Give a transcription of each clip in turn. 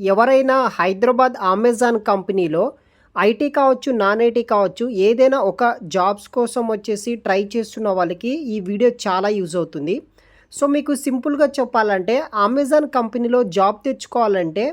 ఎవరైనా హైదరాబాద్ అమెజాన్ కంపెనీలో ఐటీ కావచ్చు, నాన్ ఐటీ కావచ్చు, ఏదైనా ఒక జాబ్స్ కోసం వచ్చేసి ట్రై చేస్తున్న వాళ్ళకి ఈ వీడియో చాలా యూజ్ అవుతుంది. సో, మీకు సింపుల్‌గా చెప్పాలంటే అమెజాన్ కంపెనీలో జాబ్ తెచ్చుకోవాలంటే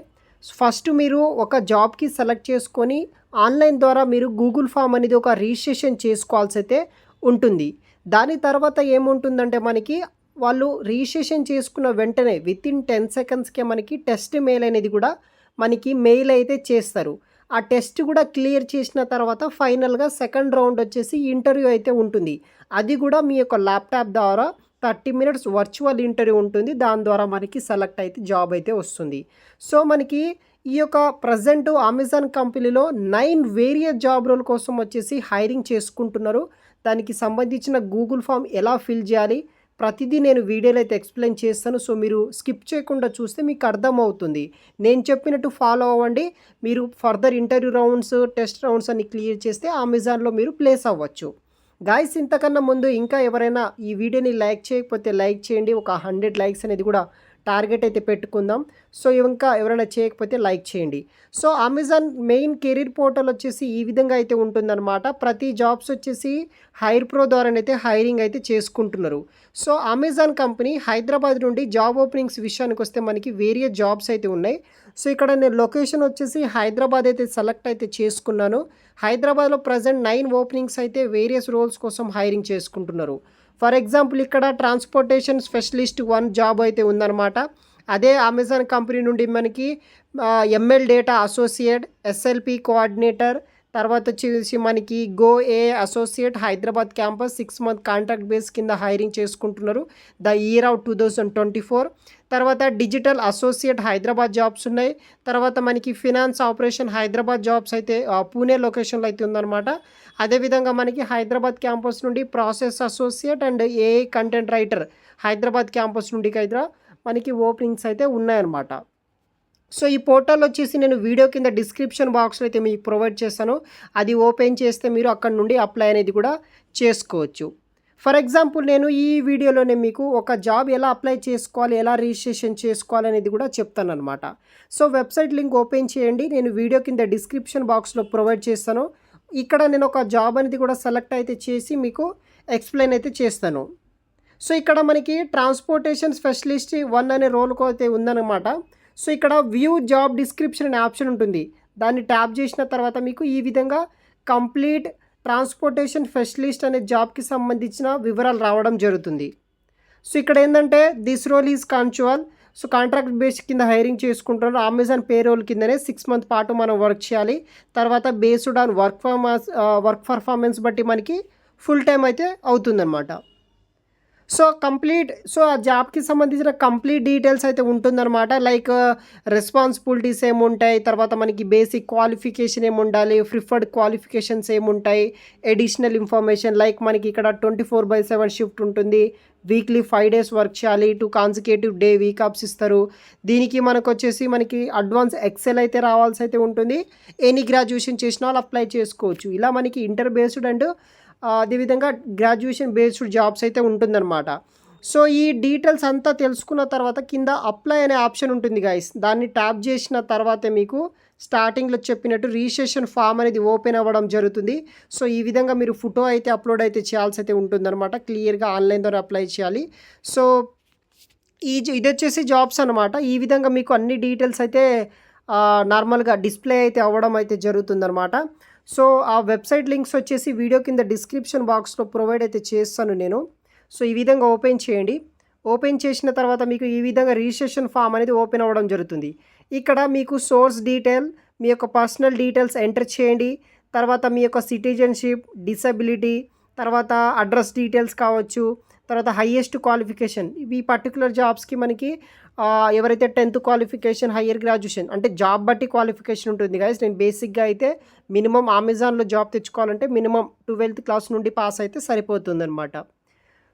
ఫస్ట్ మీరు ఒక జాబ్‌కి సెలెక్ట్ చేసుకొని ఆన్‌లైన్ ద్వారా మీరు గూగుల్ ఫామ్ అనేది ఒక రిజిస్ట్రేషన్ చేసుకోవాల్సయితే ఉంటుంది. దాని తర్వాత ఏముంటుందంటే మనకి వాళ్ళు రిజిస్ట్రేషన్ చేసుకున్న వెంటనే వితిన్ 10 సెకండ్స్‌కే మనకి టెస్ట్ మెయిల్ అనేది కూడా మనకి మెయిల్ అయితే చేస్తారు. ఆ టెస్ట్ కూడా క్లియర్ చేసిన తర్వాత ఫైనల్‌గా సెకండ్ రౌండ్ వచ్చేసి ఇంటర్వ్యూ అయితే ఉంటుంది. అది కూడా మీ యొక్క ల్యాప్‌టాప్ ద్వారా 30 మినిట్స్ వర్చువల్ ఇంటర్వ్యూ ఉంటుంది. దాని ద్వారా మనకి సెలెక్ట్ అయితే జాబ్ అయితే వస్తుంది. సో, మనకి ఈ యొక్క ప్రెజెంట్ అమెజాన్ కంపెనీలో 9 వేరియస్ జాబ్ రోల్ కోసం వచ్చేసి హైరింగ్ చేసుకుంటున్నారు. దానికి సంబంధించిన గూగుల్ ఫామ్ ఎలా ఫిల్ చేయాలి, ప్రతిదీ నేను వీడియోలో అయితే ఎక్స్‌ప్లెయిన్ చేస్తాను. సో, మీరు స్కిప్ చేయకుండా చూస్తే మీకు అర్థమవుతుంది. నేను చెప్పినట్టు ఫాలో అవ్వండి. మీరు further interview rounds, test rounds అన్ని క్లియర్ చేస్తే అమెజాన్‌లో మీరు ప్లేస్ అవ్వచ్చు. గాయ్స్, ఇంతకన్నా ముందు ఇంకా ఎవరైనా ఈ వీడియోని లైక్ చేయకపోతే లైక్ చేయండి. ఒక 100 లైక్స్ అనేది కూడా టార్గెట్ అయితే పెట్టుకుందాం. సో, ఇంకా ఎవరైనా చేయకపోతే లైక్ చేయండి. So, Amazon main career portal వచ్చేసి ఈ విధంగా అయితే ఉంటుందన్నమాట. ప్రతి జాబ్స్ వచ్చేసి హైర్ ప్రో ద్వారానైతే హైరింగ్ అయితే చేసుకుంటున్నారు. సో, అమెజాన్ కంపెనీ హైదరాబాద్ నుండి జాబ్ ఓపెనింగ్స్ విషయానికి వస్తే మనకి వేరియస్ జాబ్స్ అయితే ఉన్నాయి. సో, ఇక్కడ నేను లొకేషన్ వచ్చేసి హైదరాబాద్ అయితే సెలెక్ట్ అయితే చేసుకున్నాను. హైదరాబాద్లో ప్రజెంట్ 9 ఓపెనింగ్స్ అయితే వేరియస్ రోల్స్ కోసం హైరింగ్ చేసుకుంటున్నారు. ఫర్ ఎగ్జాంపుల్ ఇక్కడ ట్రాన్స్పోర్టేషన్ స్పెషలిస్ట్ 1 జాబ్ అయితే ఉందన్నమాట. అదే అమెజాన్ కంపెనీ నుండి మనకి ML data associate, SLP coordinator, తర్వాత వచ్చేసి మనకి గో ఏ associate Hyderabad campus 6 month contract base కింద హైరింగ్ చేసుకుంటున్నారు. The year of 2024. తర్వాత డిజిటల్ అసోసియేట్ హైదరాబాద్ జాబ్స్ ఉన్నాయి. తర్వాత మనకి ఫినాన్స్ ఆపరేషన్ హైదరాబాద్ జాబ్స్ అయితే పూణే లొకేషన్లో అయితే ఉందన్నమాట. అదేవిధంగా మనకి హైదరాబాద్ క్యాంపస్ నుండి process associate and AI content writer Hyderabad campus నుండి అయితే మనకి ఓపెనింగ్స్ అయితే ఉన్నాయన్నమాట. సో, ఈ పోర్టల్ వచ్చేసి నేను వీడియో కింద డిస్క్రిప్షన్ బాక్స్లో అయితే మీకు ప్రొవైడ్ చేస్తాను. అది ఓపెన్ చేస్తే మీరు అక్కడ నుండి అప్లై అనేది కూడా చేసుకోవచ్చు. ఫర్ ఎగ్జాంపుల్ నేను ఈ వీడియోలోనే మీకు ఒక జాబ్ ఎలా అప్లై చేసుకోవాలి, ఎలా రిజిస్ట్రేషన్ చేసుకోవాలి అనేది కూడా చెప్తానన్నమాట. సో, వెబ్సైట్ లింక్ ఓపెన్ చేయండి. నేను వీడియో కింద డిస్క్రిప్షన్ బాక్స్లో ప్రొవైడ్ చేస్తాను. ఇక్కడ నేను ఒక జాబ్ అనేది కూడా సెలెక్ట్ అయితే చేసి మీకు ఎక్స్ప్లెయిన్ అయితే చేస్తాను. సో, ఇక్కడ మనకి ట్రాన్స్పోర్టేషన్ స్పెషలిస్ట్ 1 అనే రోల్కి అయితే ఉందన్నమాట. సో, ఇక్కడ వ్యూ జాబ్ డిస్క్రిప్షన్ అనే ఆప్షన్ ఉంటుంది. దాన్ని ట్యాప్ చేసిన తర్వాత మీకు ఈ విధంగా కంప్లీట్ ట్రాన్స్పోర్టేషన్ స్పెషలిస్ట్ అనే జాబ్కి సంబంధించిన వివరాలు రావడం జరుగుతుంది. సో, ఇక్కడ ఏంటంటే దిస్ రోల్ ఈజ్ కాంచువల్. సో, కాంట్రాక్ట్ బేస్ కింద హైరింగ్ చేసుకుంటున్నారు. అమెజాన్ పే రోల్ కిందనే 6 మంత్ పాటు మనం వర్క్ చేయాలి. తర్వాత బేస్డ్ ఆన్ వర్క్ పర్ఫార్మెన్స్ బట్టి మనకి ఫుల్ టైం అయితే అవుతుందన్నమాట. సో, ఆ జాబ్‌కి సంబంధించిన కంప్లీట్ డీటెయిల్స్ అయితే ఉంటుందన్నమాట. లైక్ రెస్పాన్సిబిలిటీస్ ఏముంటాయి, తర్వాత మనకి బేసిక్ క్వాలిఫికేషన్ ఏముండాలి, ప్రిఫర్డ్ క్వాలిఫికేషన్స్ ఏముంటాయి, అడిషనల్ ఇన్ఫర్మేషన్ లైక్ మనకి ఇక్కడ 24/7 షిఫ్ట్ ఉంటుంది. వీక్లీ 5 డేస్ వర్క్ చేయాలి. 2 కాన్సిక్యూటివ్ డే వీక్ ఆఫ్స్ ఇస్తారు. దీనికి మనకి అడ్వాన్స్ ఎక్సెల్ అయితే రావాల్సి అయితే ఉంటుంది. ఎనీ గ్రాడ్యుయేషన్ చేసిన వాళ్ళు అప్లై చేసుకోవచ్చు. ఇలా మనకి ఇంటర్ బేస్డ్ అండ్ అదేవిధంగా గ్రాడ్యుయేషన్ బేస్డ్ జాబ్స్ అయితే ఉంటుందన్నమాట. సో, ఈ డీటెయిల్స్ అంతా తెలుసుకున్న తర్వాత కింద అప్లై అనే ఆప్షన్ ఉంటుంది గాయ్స్. దాన్ని ట్యాప్ చేసిన తర్వాత మీకు స్టార్టింగ్లో చెప్పినట్టు రిజిస్ట్రేషన్ ఫామ్ అనేది ఓపెన్ అవ్వడం జరుగుతుంది. సో, ఈ విధంగా మీరు ఫోటో అయితే అప్లోడ్ అయితే చేయాల్సి అయితే ఉంటుందన్నమాట. క్లియర్గా ఆన్లైన్ ద్వారా అప్లై చేయాలి. సో, ఇది వచ్చేసి జాబ్స్ అనమాట. ఈ విధంగా మీకు అన్ని డీటెయిల్స్ అయితే నార్మల్గా డిస్ప్లే అయితే అవ్వడం అయితే జరుగుతుందన్నమాట. సో, ఆ వెబ్సైట్ లింక్స్ వచ్చేసి వీడియో కింద డిస్క్రిప్షన్ బాక్స్లో ప్రొవైడ్ అయితే చేస్తాను నేను. సో, ఈ విధంగా ఓపెన్ చేయండి. ఓపెన్ చేసిన తర్వాత మీకు ఈ విధంగా రిజిస్ట్రేషన్ ఫామ్ అనేది ఓపెన్ అవ్వడం జరుగుతుంది. ఇక్కడ మీకు సోర్స్ డీటెయిల్, మీ యొక్క పర్సనల్ డీటెయిల్స్ ఎంటర్ చేయండి. తర్వాత మీ యొక్క సిటిజన్షిప్, డిసబిలిటీ, తర్వాత అడ్రస్ డీటెయిల్స్ కావచ్చు, తర్వాత హైయెస్ట్ క్వాలిఫికేషన్. ఈ పర్టికులర్ జాబ్స్కి మనకి ఎవరైతే 10th క్వాలిఫికేషన్, హయ్యర్ గ్రాడ్యుయేషన్ అంటే జాబ్ బట్టి క్వాలిఫికేషన్ ఉంటుంది గైస్. నేను బేసిక్గా అయితే మినిమం అమెజాన్లో జాబ్ తెచ్చుకోవాలంటే మినిమం 12th క్లాస్ నుండి పాస్ అయితే సరిపోతుందన్నమాట.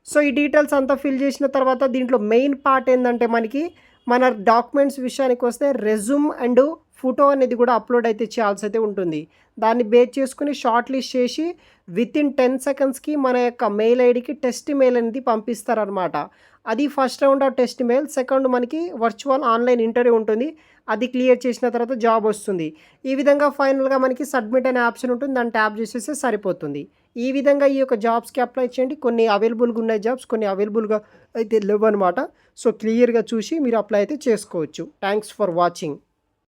సో, ఈ డీటెయిల్స్ అంతా ఫిల్ చేసిన తర్వాత దీంట్లో మెయిన్ పార్ట్ ఏంటంటే మనకి మన డాక్యుమెంట్స్ విషయానికి వస్తే రెజ్యూమ్ అండ్ ఫోటో అనేది కూడా అప్లోడ్ అయితే చేయాల్సి అయితే ఉంటుంది. దాన్ని బేస్ చేసుకొని షార్ట్ లిస్ట్ చేసి వితిన్ 10 సెకండ్స్‌కి మన యొక్క మెయిల్ ఐడీకి టెస్ట్ మెయిల్ అనేది పంపిస్తారనమాట. అది first round of test mail. Second మనకి వర్చువల్ ఆన్‌లైన్ ఇంటర్వ్యూ ఉంటుంది. అది క్లియర్ చేసిన తర్వాత జాబ్ వస్తుంది. ఈ విధంగా ఫైనల్‌గా మనకి సబ్మిట్ అనే ఆప్షన్ ఉంటుంది. దాన్ని ట్యాప్ చేసేస్తే సరిపోతుంది. ఈ విధంగా ఈ యొక్క జాబ్స్‌కి అప్లై చేయండి. కొన్ని అవైలబుల్‌గా ఉన్నాయి జాబ్స్, కొన్ని అవైలబుల్‌గా అయితే లేవనమాట. సో, క్లియర్‌గా చూసి మీరు అప్లై అయితే చేసుకోవచ్చు. Thanks for watching.